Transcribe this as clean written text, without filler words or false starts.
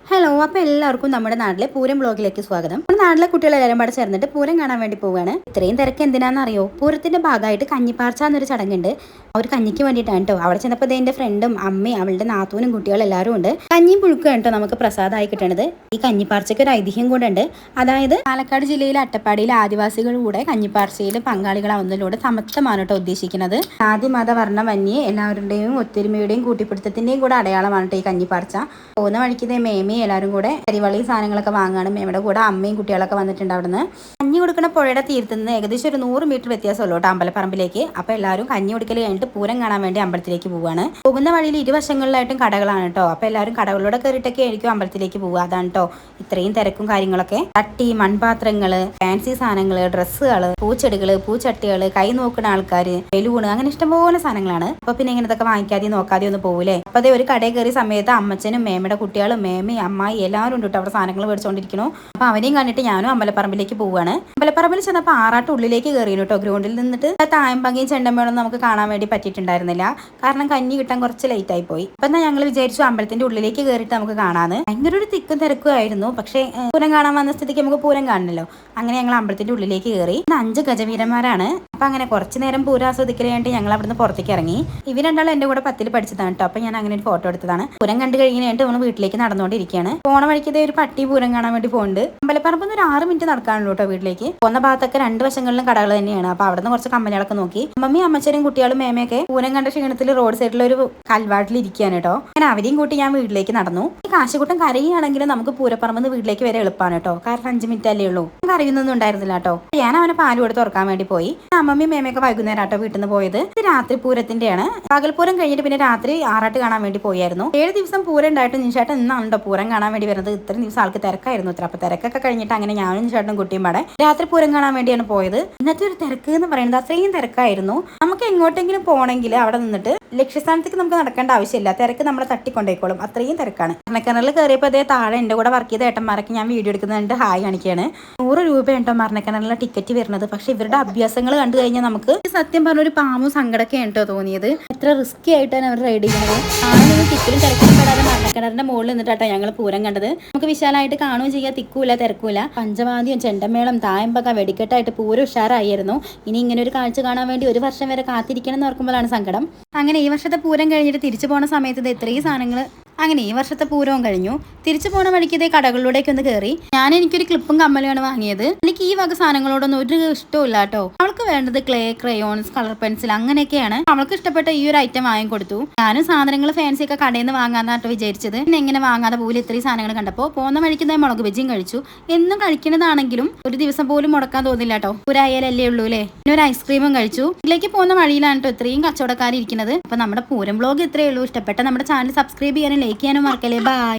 Hello, അപ്പോൾ എല്ലാവർക്കും നമ്മുടെ നാട്ടിലെ പൂരം ബ്ലോഗിലേക്ക് സ്വാഗതം. നമ്മുടെ നാട്ടിലെ കുട്ടികളെല്ലാവരും പാടെ ചേർന്നിട്ട് പൂരം കാണാൻ വേണ്ടി പോവുകയാണ്. ഇത്രയും തിരക്ക് എന്തിനാണെന്നറിയോ? പൂരത്തിന്റെ ഭാഗമായിട്ട് കഞ്ഞിപ്പാർച്ച എന്നൊരു ചടങ്ങുണ്ട്. ഒരു കഞ്ഞിക്ക് വേണ്ടിയിട്ടാണ് കേട്ടോ. അവിടെ ചെന്നപ്പോൾ എൻ്റെ ഫ്രണ്ടും അമ്മയും അവളുടെ നാത്തൂനും കുട്ടികളും എല്ലാവരും ഉണ്ട്. കഞ്ഞിയും പുഴുക്കാണ് കേട്ടോ നമുക്ക് പ്രസാദമായി കിട്ടണത്. ഈ കഞ്ഞിപ്പാർച്ചയ്ക്ക് ഒരു ഐതിഹ്യം കൂടെ ഉണ്ട്. അതായത് പാലക്കാട് ജില്ലയിലെ അട്ടപ്പാടിയിലെ ആദിവാസികൾ കൂടെ കഞ്ഞിപ്പാർച്ചയിൽ പങ്കാളികളാവുന്നതിലൂടെ സമത്വമാണ് കേട്ടോ ഉദ്ദേശിക്കുന്നത്. ജാതി മത വർണ്ണമന്യേ എല്ലാവരുടെയും ഒത്തൊരുമയുടെയും കൂട്ടിപ്പിടുത്തത്തിന്റെയും കൂടെ അടയാളമാണ് കേട്ടോ ഈ കഞ്ഞിപ്പാർച്ച. പോകുന്ന വഴിക്ക് മേമി എല്ലാവരും കൂടെ കരിവളി സാധനങ്ങളൊക്കെ വാങ്ങാനും മേമയുടെ കൂടെ അമ്മയും കുട്ടികളൊക്കെ വന്നിട്ടുണ്ട്. അവിടുന്ന് കഞ്ഞി കൊടുക്കുന്ന പുഴയുടെ തീരത്ത് നിന്ന് ഏകദേശം ഒരു 100 മീറ്റർ വ്യത്യാസമുള്ളൂ കേട്ടോ അമ്പലപ്പറമ്പിലേക്ക്. അപ്പോൾ എല്ലാവരും കഞ്ഞി കൊടുക്കൽ കഴിഞ്ഞിട്ട് പൂരം കാണാൻ വേണ്ടി അമ്പലത്തിലേക്ക് പോവുകയാണ്. പോകുന്ന വഴിയിൽ ഇരുവശങ്ങളിലായിട്ടും കടകളാണ് കേട്ടോ. അപ്പോൾ എല്ലാവരും കടകളിലൂടെ കയറിയിട്ടൊക്കെ ആയിരിക്കും അമ്പലത്തിലേക്ക് പോവുക. അതാണ് കേട്ടോ ഇത്രയും തിരക്കും കാര്യങ്ങളൊക്കെ. തട്ടി, മൺപാത്രങ്ങള്, ഫാൻസി സാധനങ്ങള്, ഡ്രസ്സുകള്, പൂച്ചെടികള്, പൂച്ചട്ടികള്, കൈ നോക്കുന്ന ആൾക്കാര്, ബലൂണ്, അങ്ങനെ ഇഷ്ടംപോലെ സാധനങ്ങളാണ്. അപ്പൊ പിന്നെ ഇങ്ങനത്തൊക്കെ വാങ്ങിക്കാതെ നോക്കാതെ ഒന്ന് പോകൂലേ. അപ്പൊ അതേ ഒരു കടയിൽ കയറിയ സമയത്ത് അമ്മച്ചനും മേമയുടെ കുട്ടികളും മേമയും അമ്മായി എല്ലാവരും ഉണ്ട് കേട്ടോ അവിടെ സാധനങ്ങൾ മേടിച്ചുകൊണ്ടിരിക്കുന്നു. അപ്പൊ അവനെയും കണ്ടിട്ട് ഞാനും അമ്പലപ്പറമ്പിലേക്ക് പോവുകയാണ്. അമ്പലപ്പറമ്പിൽ ചെന്നപ്പോൾ ആറാട്ട് ഉള്ളിലേക്ക് കയറി കേട്ടോ. ഗ്രൗണ്ടിൽ നിന്നിട്ട് തായമ്പങ്കയും ചെണ്ടമേളം നമുക്ക് കാണാൻ വേണ്ടി പറ്റിയിട്ടുണ്ടായിരുന്നില്ല. കാരണം കഞ്ഞി കിട്ടാൻ കുറച്ച് ലേറ്റ് ആയി പോയി. അപ്പൊ എന്നാൽ ഞങ്ങൾ വിചാരിച്ചു അമ്പലത്തിന്റെ ഉള്ളിലേക്ക് കയറിയിട്ട് നമുക്ക് കാണാന്ന്. ഭയങ്കര ഒരു തിക്കും തിരക്കും ആയിരുന്നു. പക്ഷേ പൂരം കാണാൻ വന്ന സ്ഥിതിക്ക് നമുക്ക് പൂരം കാണണല്ലോ. അങ്ങനെ ഞങ്ങൾ അമ്പലത്തിന്റെ ഉള്ളിലേക്ക് കയറി. 5 ഗജവീരന്മാരാണ്. അപ്പൊ അങ്ങനെ കുറച്ചു നേരം പൂരം ആസ്വദിക്കാനായിട്ട് ഞങ്ങൾ അവിടുന്ന് പുറത്തേക്ക് ഇറങ്ങി. ഇവർ രണ്ടാളും എന്റെ കൂടെ 10ൽ പഠിച്ചതാണ് കേട്ടോ. അപ്പൊ ഞാൻ അങ്ങനെ ഒരു ഫോട്ടോ എടുത്തതാണ്. പൂരം കണ്ടു കഴിഞ്ഞായിട്ട് നമ്മൾ വീട്ടിലേക്ക് നടന്നുകൊണ്ടിരിക്കുകയാണ്. പോണ വഴിക്കതേ ഒരു പട്ടി പൂരം കാണാൻ വേണ്ടി പോകുന്നുണ്ട്. അമ്പലപ്പറമ്പ് ഒരു 6 മിനിറ്റ് നടക്കാനുള്ളൂ കേട്ടോ വീട്ടിലേക്ക്. പോകുന്ന ഭാഗത്തൊക്കെ 2 വശങ്ങളിലും കടകൾ തന്നെയാണ്. അപ്പൊ അവിടെ നിന്ന് കുറച്ച് കമ്പനികളൊക്കെ നോക്കി അമ്മയും അമ്മച്ചനും കുട്ടികളും മേമയൊക്കെ പൂരം കണ്ട ക്ഷീണത്തിൽ റോഡ് സൈഡിൽ ഒരു കൽവാട്ടിൽ ഇരിക്കുകയാണ് കേട്ടോ. അങ്ങനെ അവരെയും കൂട്ടി ഞാൻ വീട്ടിലേക്ക് നടന്നു. ഈ കാശിക്കുട്ടൻ കരയുകയാണെങ്കിൽ നമുക്ക് പൂരപ്പറമ്പ് വീട്ടിലേക്ക് വരെ എളുപ്പമാണ് കേട്ടോ. കാരണം 5 മിനിറ്റ് അല്ലേ ഉള്ളൂ. കരയുന്നൊന്നും ഉണ്ടായിരുന്നില്ല കേട്ടോ. ഞാൻ അവനെ പാല് കൊടുത്ത് തുറക്കാൻ വേണ്ടി പോയി. അമ്മയും മേമയൊക്കെ വൈകുന്നേരം ആട്ടോ വീട്ടിൽ നിന്ന് പോയത്. ഇത് രാത്രി പൂരത്തിന്റെയാണ്. പകൽപൂരം കഴിഞ്ഞിട്ട് പിന്നെ രാത്രി ആറാട്ട് കാണാൻ വേണ്ടി പോയായിരുന്നു. 7 ദിവസം പൂരം ഉണ്ടായിട്ട് നിശാട്ടൻ ഇന്നാണോ പൂരം കാണാൻ വേണ്ടി വരുന്നത്. ഇത്രയും ദിവസം ആൾക്ക് തിരക്കായിരുന്നു ഇത്ര. അപ്പൊ തിരക്കൊക്കെ കഴിഞ്ഞിട്ട് അങ്ങനെ ഞാനും ചേട്ടനും കുട്ടിയും പാടെ രാത്രി പൂരം കാണാൻ വേണ്ടിയാണ് പോയത്. ഇന്നത്തെ ഒരു തിരക്ക് എന്ന് പറയുന്നത് അത്രയും തിരക്കായിരുന്നു. നമുക്ക് എങ്ങോട്ടെങ്കിലും പോകണമെങ്കിൽ അവിടെ നിന്നിട്ട് ലക്ഷ്യസ്ഥാനത്തേക്ക് നമുക്ക് നടക്കേണ്ട ആവശ്യമില്ല. തിരക്ക് നമ്മളെ തട്ടിക്കൊണ്ടേക്കോളും. അത്രയും തിരക്കാണ്. മരണക്കിണറിൽ കയറിയപ്പോൾ അതേ താഴെ എൻ്റെ കൂടെ വർക്ക് ചെയ്ത ഏട്ടന്മാരൊക്കെ ഞാൻ വീഡിയോ എടുക്കുന്നുണ്ട് ഹായ് കാണിക്കുകയാണ്. 100 രൂപയുണ്ടോ മരണക്കിണറിലെ ടിക്കറ്റ് വരുന്നത്. പക്ഷെ ഇവരുടെ അഭ്യാസങ്ങൾ കണ്ടു കഴിഞ്ഞാൽ നമുക്ക് സത്യം പറഞ്ഞ ഒരു പാമ്പും സങ്കടമൊക്കെ ഉണ്ടോ തോന്നിയത്. എത്ര റിസ്കി ആയിട്ടാണ് അവർ റൈഡ് ചെയ്യുന്നത്. ടിക്കറ്റും തിരക്കും പെടാതെ മരണക്കിണറിന്റെ മുകളിൽ നിന്നിട്ടാട്ടോ ഞങ്ങൾ പൂരം കണ്ടത്. നമുക്ക് വിശാലമായിട്ട് കാണുകയും ചെയ്യാം. തിക്കൂല തിരക്കൂല. പഞ്ചവാദ്യം, ചെണ്ടമേളം, തായമ്പക, വെടിക്കെട്ടായിട്ട് പൂരം ഉഷാറായിരുന്നു. ഇനി ഇങ്ങനെ ഒരു കാഴ്ച കാണാൻ വേണ്ടി 1 വർഷം വരെ കാത്തിരിക്കണം എന്ന് ഓർക്കുമ്പോഴാണ് സങ്കടം. അങ്ങനെ ഈ വർഷത്തെ പൂരം കഴിഞ്ഞിട്ട് തിരിച്ചു പോണ സമയത്ത് ഇത്രയും സാധനങ്ങൾ. അങ്ങനെ ഈ വർഷത്തെ പൂരവും കഴിഞ്ഞു. തിരിച്ചു പോണ വഴിക്ക് ഇതേ കടകളിലൂടെയൊക്കെ ഒന്ന് കയറി. എനിക്കൊരു ക്ലിപ്പും കമ്മലുമാണ് വാങ്ങിയത്. എനിക്ക് ഈ വക സാധനങ്ങളോടൊന്നും ഒരു ഇഷ്ടമില്ല കേട്ടോ. അവൾക്ക് വേണ്ടത് ക്ലേ, ക്രയോൺസ്, കളർ പെൻസിൽ അങ്ങനെയൊക്കെയാണ്. അവൾക്ക് ഇഷ്ടപ്പെട്ട ഈ ഒരു ഐറ്റം വാങ്ങിക്കൊടുത്തു. ഞാനും സാധനങ്ങൾ ഫാൻസി ഒക്കെ കടയിൽ നിന്ന് വാങ്ങാന്നാട്ടോ വിചാരിച്ചത്. പിന്നെ എങ്ങനെ വാങ്ങാതെ പോലും ഇത്രയും സാധനങ്ങൾ കണ്ടപ്പോൾ പോകുന്ന വഴിക്ക് മുളക് ബജിയും കഴിച്ചു. എന്നും കഴിക്കുന്നതാണെങ്കിലും ഒരു ദിവസം പോലും മുടക്കാൻ തോന്നില്ല കേട്ടോ. ഒരായാലല്ലേ ഉള്ളൂ അല്ലേ. പിന്നെ ഒരു ഐസ്ക്രീമും കഴിച്ചു. ഇതിലേക്ക് പോകുന്ന വഴിയിലാണ് കേട്ടോ ഇത്രയും കച്ചവടക്കാർ ഇരിക്കുന്നത്. അപ്പൊ നമ്മുടെ പൂരം ബ്ലോഗ് ഇത്രയേ ഉള്ളൂ. ഇഷ്ടപ്പെട്ട നമ്മുടെ ചാനൽ സബ്സ്ക്രൈബ് ചെയ്യാനും ലൈക്ക് ചെയ്യാനും മറക്കല്ലേ. ബൈ.